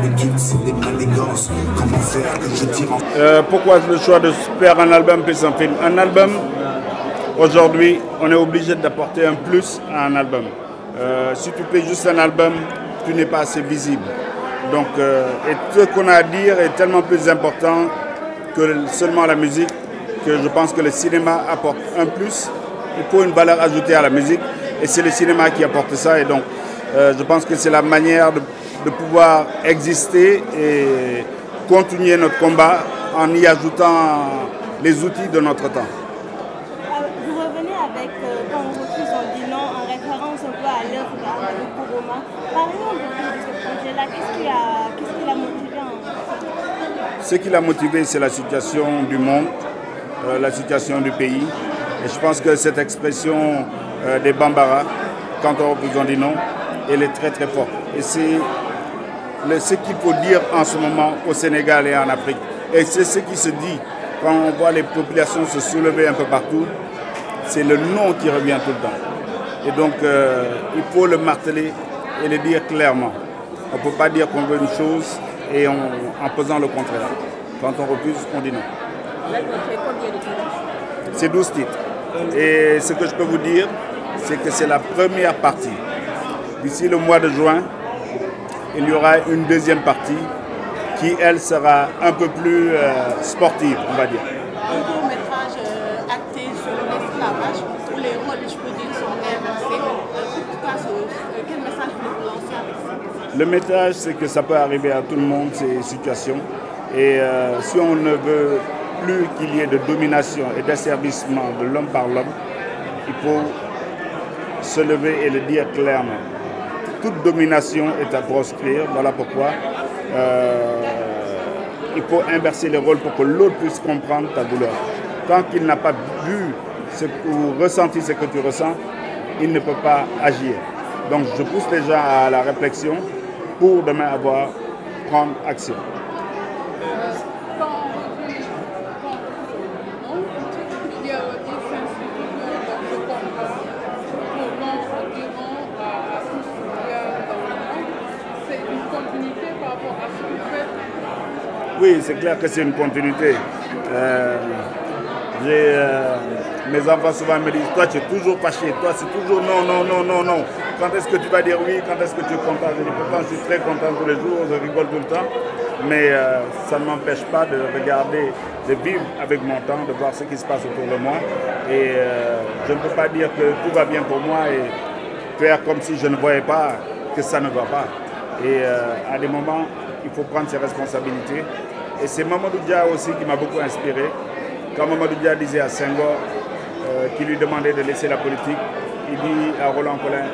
l'équipe, c'est des manigances. Comment faire que je tire en... Pourquoi le choix de faire un album plus un film? Un album, aujourd'hui, on est obligé d'apporter un plus à un album. Si tu fais juste un album, tu n'es pas assez visible. Donc, et ce qu'on a à dire est tellement plus important que seulement la musique, que je pense que le cinéma apporte un plus. Il faut une valeur ajoutée à la musique, et c'est le cinéma qui apporte ça. Et donc, je pense que c'est la manière de pouvoir exister et continuer notre combat en y ajoutant les outils de notre temps. Vous revenez avec Quand on refuse, on dit non, en référence un peu à l'œuvre d'Amadou Kourouma. Parlez-nous un peu plus de ce projet-là. Qu'est-ce qui l'a motivé Ce qui l'a motivé, c'est la situation du monde, la situation du pays. Et je pense que cette expression des Bambara, quand on refuse, on dit non, elle est très très forte. Et c'est ce qu'il faut dire en ce moment au Sénégal et en Afrique. Et c'est ce qui se dit quand on voit les populations se soulever un peu partout. C'est le non qui revient tout le temps. Et donc, il faut le marteler et le dire clairement. On ne peut pas dire qu'on veut une chose et en faisant le contraire. Quand on refuse, on dit non. C'est 12 titres. Et ce que je peux vous dire, c'est que c'est la première partie. D'ici le mois de juin, il y aura une deuxième partie qui, elle, sera un peu plus sportive, on va dire. Un court-métrage acté sur l'esclavage, où les rôles, je peux dire, sont inversés. En tout cas, quel message vous lancez avec ça? Le message, c'est que ça peut arriver à tout le monde, ces situations. Et si on ne veut plus qu'il y ait de domination et d'asservissement de l'homme par l'homme, il faut se lever et le dire clairement. Toute domination est à proscrire, voilà pourquoi il faut inverser les rôles pour que l'autre puisse comprendre ta douleur. Tant qu'il n'a pas vu ou ressenti ce que tu ressens, il ne peut pas agir. Donc je pousse les gens à la réflexion pour demain prendre action. Oui, c'est clair que c'est une continuité. Mes enfants souvent me disent, toi tu es toujours fâché, toi c'est toujours non, non, non, non, non. Quand est-ce que tu vas dire oui, quand est-ce que tu es content? Je dis pourtant je suis très content tous les jours, je rigole tout le temps. Mais ça ne m'empêche pas de regarder, de vivre avec mon temps, de voir ce qui se passe autour de moi. Et je ne peux pas dire que tout va bien pour moi et faire comme si je ne voyais pas que ça ne va pas. Et à des moments, il faut prendre ses responsabilités. Et c'est Mamadou Dia aussi qui m'a beaucoup inspiré. Quand Mamadou Dia disait à Senghor, qui lui demandait de laisser la politique, il dit à Roland Collin,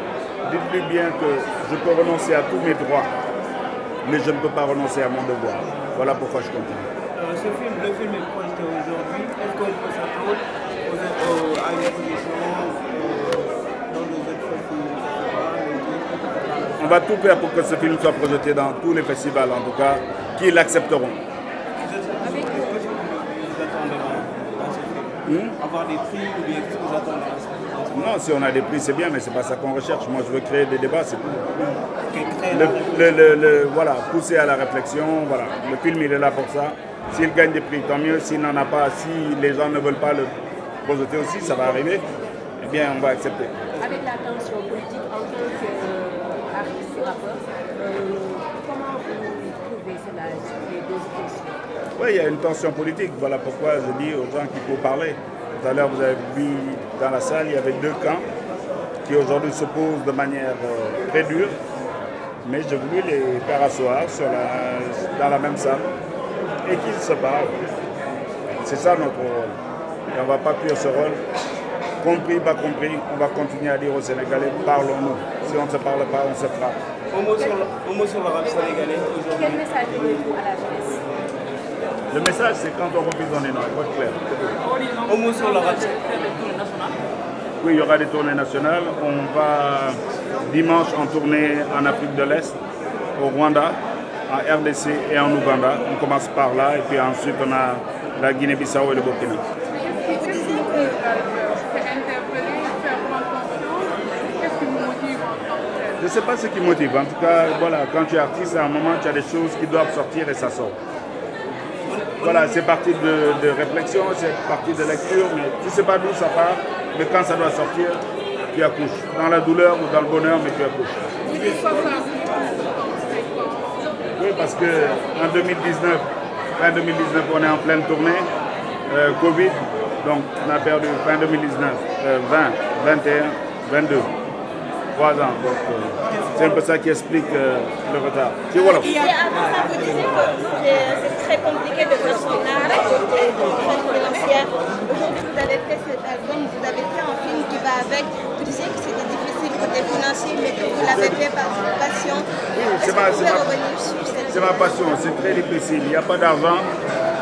dites-lui bien que je peux renoncer à tous mes droits, mais je ne peux pas renoncer à mon devoir. Voilà pourquoi je continue. Le film est projeté aujourd'hui. Est-ce qu'on peut s'attendre à une position dans les autres festivals? On va tout faire pour que ce film soit projeté dans tous les festivals, en tout cas, qui l'accepteront. Avoir des prix ou bien qu'est-ce que vous attendez? Non, si on a des prix, c'est bien, mais c'est pas ça qu'on recherche. Moi, je veux créer des débats, c'est tout. Voilà, pousser à la réflexion, voilà. Le film, il est là pour ça. S'il gagne des prix, tant mieux. S'il n'en a pas, si les gens ne veulent pas le projeter aussi, ça va arriver, eh bien, on va accepter. Avec la tension politique en tant qu'artiste rappeur, comment vous trouvez cela, les deux questions? Oui, il y a une tension politique. Voilà pourquoi je dis aux gens qu'il faut parler. Tout à l'heure, vous avez vu dans la salle, il y avait deux camps qui aujourd'hui s'opposent de manière très dure. Mais j'ai voulu les faire asseoir dans la même salle et qu'ils se parlent. C'est ça notre rôle. Et on ne va pas fuir ce rôle. Compris, pas compris, on va continuer à dire aux Sénégalais, parlons-nous. Si on ne se parle pas, on se frappe. Un mot sur le rap sénégalais aujourd'hui. Quel message avez-vous à la jeunesse? Le message, c'est quand on refuse, on est non, il faut être clair. Un mot sur le rap. Oui, il y aura des tournées nationales. On va dimanche en tournée en Afrique de l'Est, au Rwanda, en RDC et en Ouganda. On commence par là et puis ensuite on a la Guinée-Bissau et le Burkina. Je Je ne sais pas ce qui motive. En tout cas, voilà, quand tu es artiste, à un moment, tu as des choses qui doivent sortir et ça sort. Voilà, c'est parti de réflexion, c'est parti de lecture, mais tu ne sais pas d'où ça part, mais quand ça doit sortir, tu accouches. Dans la douleur ou dans le bonheur, mais tu accouches. Oui, parce qu'en 2019, fin 2019, on est en pleine tournée, Covid, donc on a perdu fin 2019, 20, 21, 22. 3 ans, donc c'est un peu ça qui explique le retard. Et voilà. Et avant ça, vous disiez que c'est très compliqué de faire son art à côté très financière. Aujourd'hui, vous avez fait cet album, vous avez fait un film qui va avec. Vous disiez que c'était difficile côté financier, mais que vous l'avez fait par passion. C'est ma passion, c'est très difficile. Il n'y a pas d'argent,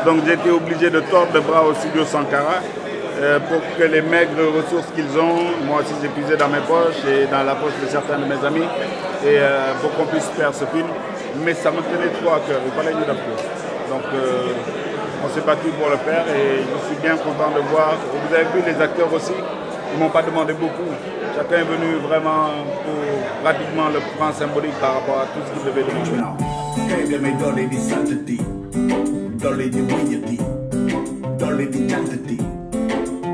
donc j'ai été obligé de tordre le bras au studio Sankara. Pour que les maigres ressources qu'ils ont, moi aussi j'ai puisé dans mes poches et dans la poche de certains de mes amis, et pour qu'on puisse faire ce film. Mais ça me tenait trop à cœur, il fallait une adapter. Donc on s'est battu pour le faire et je suis bien content de voir. Vous avez vu les acteurs aussi, ils ne m'ont pas demandé beaucoup. Chacun est venu vraiment pour rapidement le point symbolique par rapport à tout ce qu'il devait demander.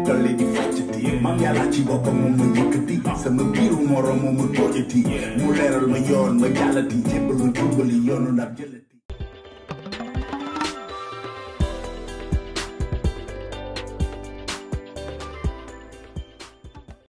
Dolly di faccati mam yàlla ci boppam moom ma yëkkati sama biiru moroom moom ma tóojati mu leeral ma yoon ma jàllati jébbalu tuubali yoonu ndar jëlati